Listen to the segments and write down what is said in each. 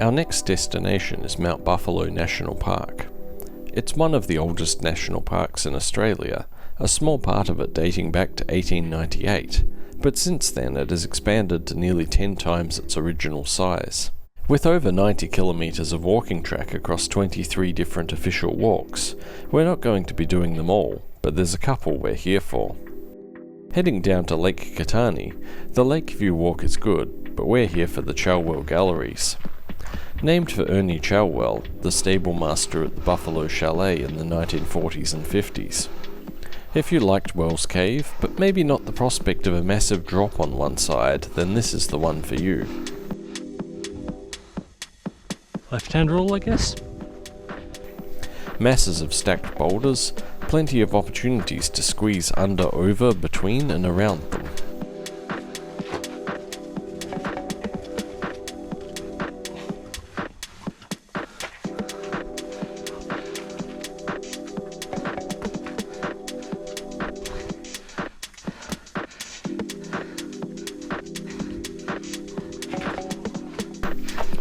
Our next destination is Mount Buffalo National Park. It's one of the oldest national parks in Australia, a small part of it dating back to 1898, but since then it has expanded to nearly 10 times its original size. With over 90 kilometres of walking track across 23 different official walks, we're not going to be doing them all, but there's a couple we're here for. Heading down to Lake Katani, the Lakeview Walk is good, but we're here for the Chalwell Galleries. Named for Ernie Chalwell, the stable master at the Buffalo Chalet in the 1940s and 50s. If you liked Wells Cave, but maybe not the prospect of a massive drop on one side, then this is the one for you. Left-hand rule, I guess? Masses of stacked boulders, plenty of opportunities to squeeze under, over, between and around them.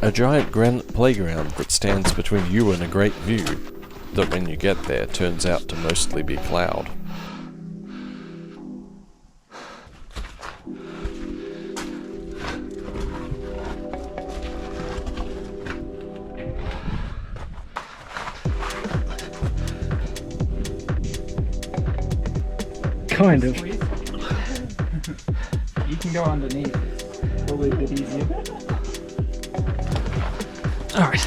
A giant granite playground that stands between you and a great view, that when you get there turns out to mostly be cloud. Kind of. You can go underneath. Probably a bit easier. Alright.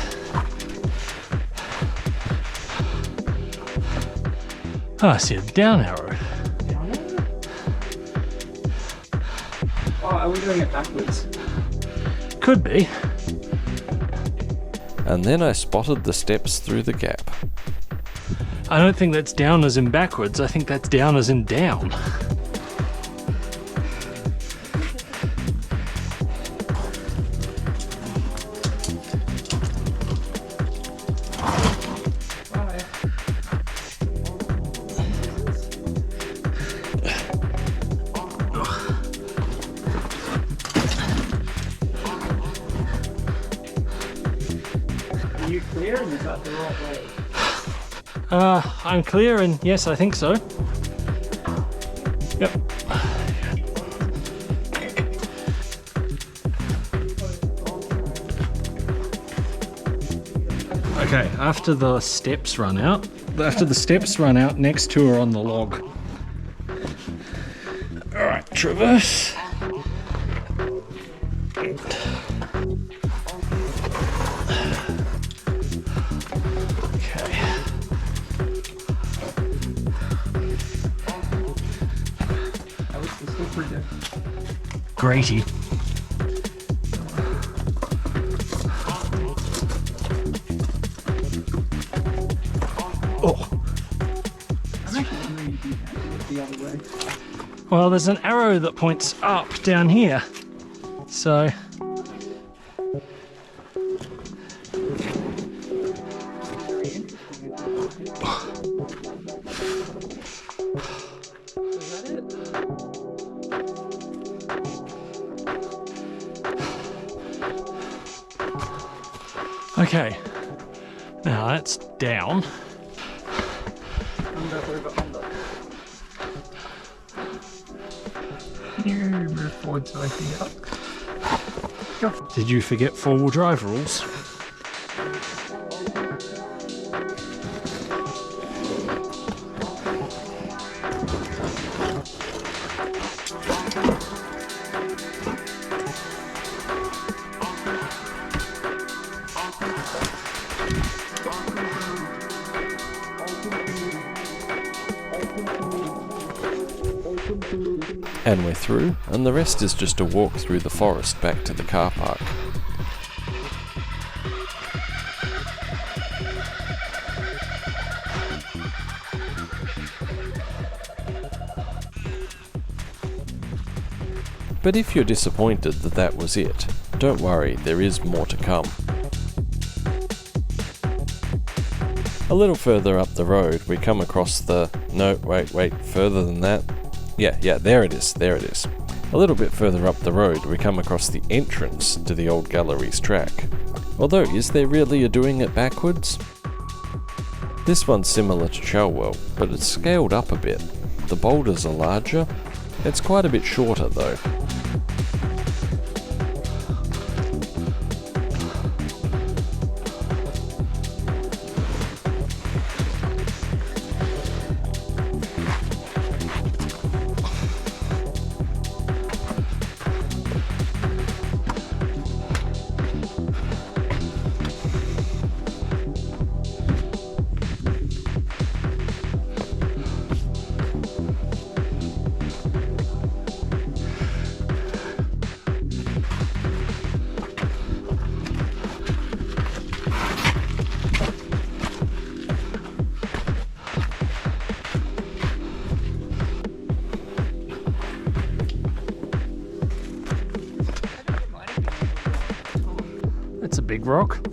Oh, I see a down arrow. Oh, are we doing it backwards? Could be. And then I spotted the steps through the gap. I don't think that's down as in backwards, I think that's down as in down. Are you clear and is that the right way? I'm clear and yes, I think so. Yep. Okay, after the steps run out, next two are on the log. Alright, traverse. Grady. Oh. I'm actually really deep the other way. Well, there's an arrow that points up down here. So. Okay, now that's down. Under, over, under. Can you move forward so I see up? Go. Did you forget four-wheel drive rules? And we're through, and the rest is just a walk through the forest back to the car park. But if you're disappointed that that was it, don't worry, there is more to come. A little further up the road we come across the... no, wait, further than that. Yeah, there it is. A little bit further up the road we come across the entrance to the old galleries track. Although, is there really a doing it backwards? This one's similar to Chalwell, but it's scaled up a bit. The boulders are larger. It's quite a bit shorter though. That's a big rock.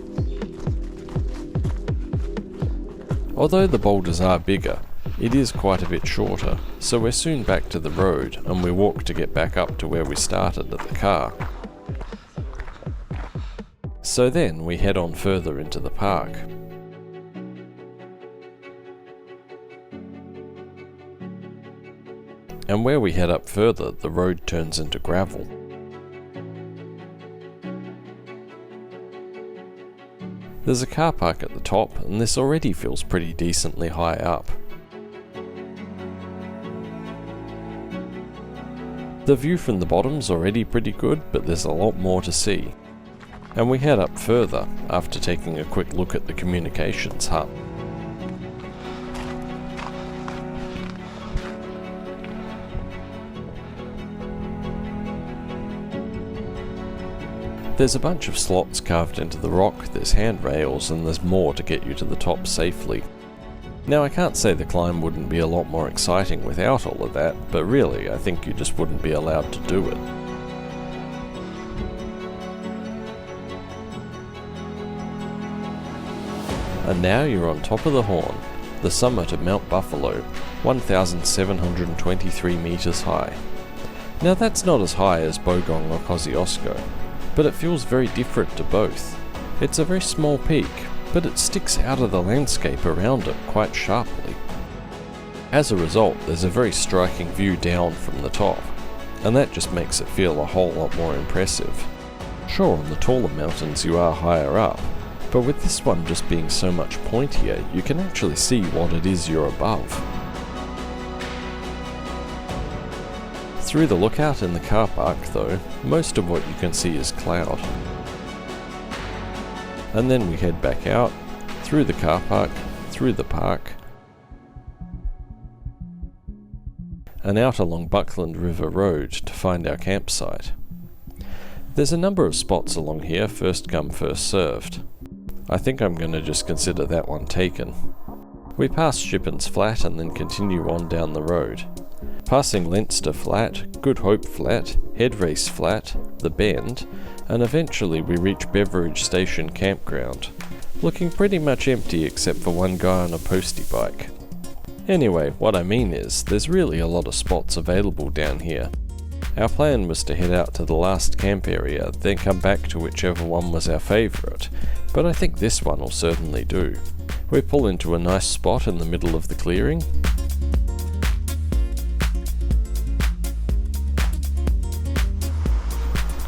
Although the boulders are bigger, it is quite a bit shorter, so we're soon back to the road and we walk to get back up to where we started at the car. So then we head on further into the park. And where we head up further, the road turns into gravel. There's a car park at the top, and this already feels pretty decently high up. The view from the bottom's already pretty good, but there's a lot more to see. And we head up further, after taking a quick look at the communications hub. There's a bunch of slots carved into the rock, there's handrails, and there's more to get you to the top safely. Now I can't say the climb wouldn't be a lot more exciting without all of that, but really I think you just wouldn't be allowed to do it. And now you're on top of the Horn, the summit of Mount Buffalo, 1,723 metres high. Now that's not as high as Bogong or Kosciuszko, but it feels very different to both. It's a very small peak, but it sticks out of the landscape around it quite sharply. As a result, there's a very striking view down from the top, and that just makes it feel a whole lot more impressive. Sure, on the taller mountains you are higher up, but with this one just being so much pointier, you can actually see what it is you're above. Through the lookout in the car park though, most of what you can see is cloud. And then we head back out, through the car park, through the park, and out along Buckland River Road to find our campsite. There's a number of spots along here, first come first served. I think I'm going to just consider that one taken. We pass Shippens Flat and then continue on down the road. Passing Leinster Flat, Good Hope Flat, Head Race Flat, The Bend, and eventually we reach Beveridge Station Campground, looking pretty much empty except for one guy on a postie bike. Anyway, what I mean is, there's really a lot of spots available down here. Our plan was to head out to the last camp area, then come back to whichever one was our favourite, but I think this one will certainly do. We pull into a nice spot in the middle of the clearing,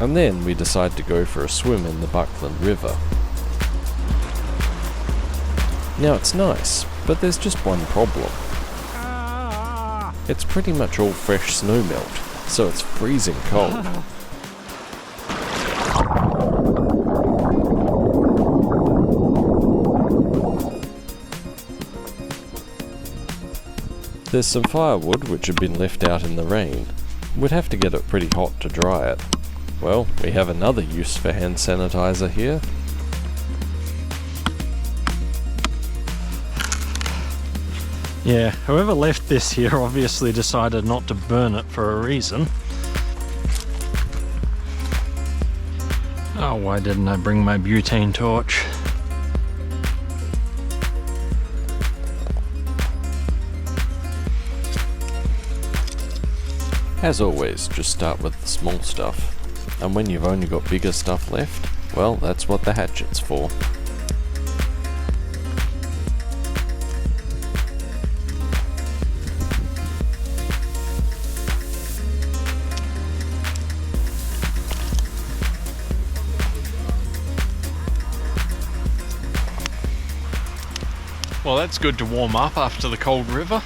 and then we decide to go for a swim in the Buckland River. Now it's nice, but there's just one problem. It's pretty much all fresh snowmelt, so it's freezing cold. There's some firewood which had been left out in the rain. We'd have to get it pretty hot to dry it. Well, we have another use for hand sanitizer here. Yeah, whoever left this here obviously decided not to burn it for a reason. Oh, why didn't I bring my butane torch? As always, just start with the small stuff. And when you've only got bigger stuff left, Well, that's what the hatchet's for. Well, that's good to warm up after the cold river.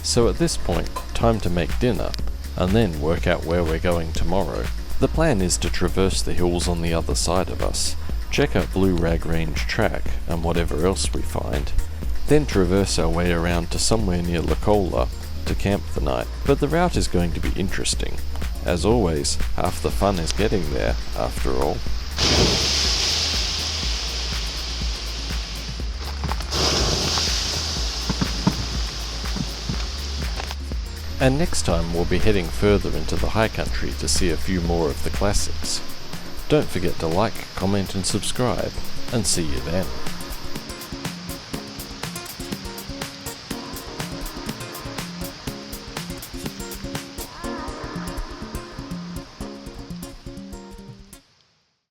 So at this point, time to make dinner, and then work out where we're going tomorrow. The plan is to traverse the hills on the other side of us, check out Blue Rag Range track and whatever else we find, then traverse our way around to somewhere near Lacola to camp the night. But the route is going to be interesting. As always, half the fun is getting there, after all. And next time we'll be heading further into the high country to see a few more of the classics. Don't forget to like, comment and subscribe, and see you then.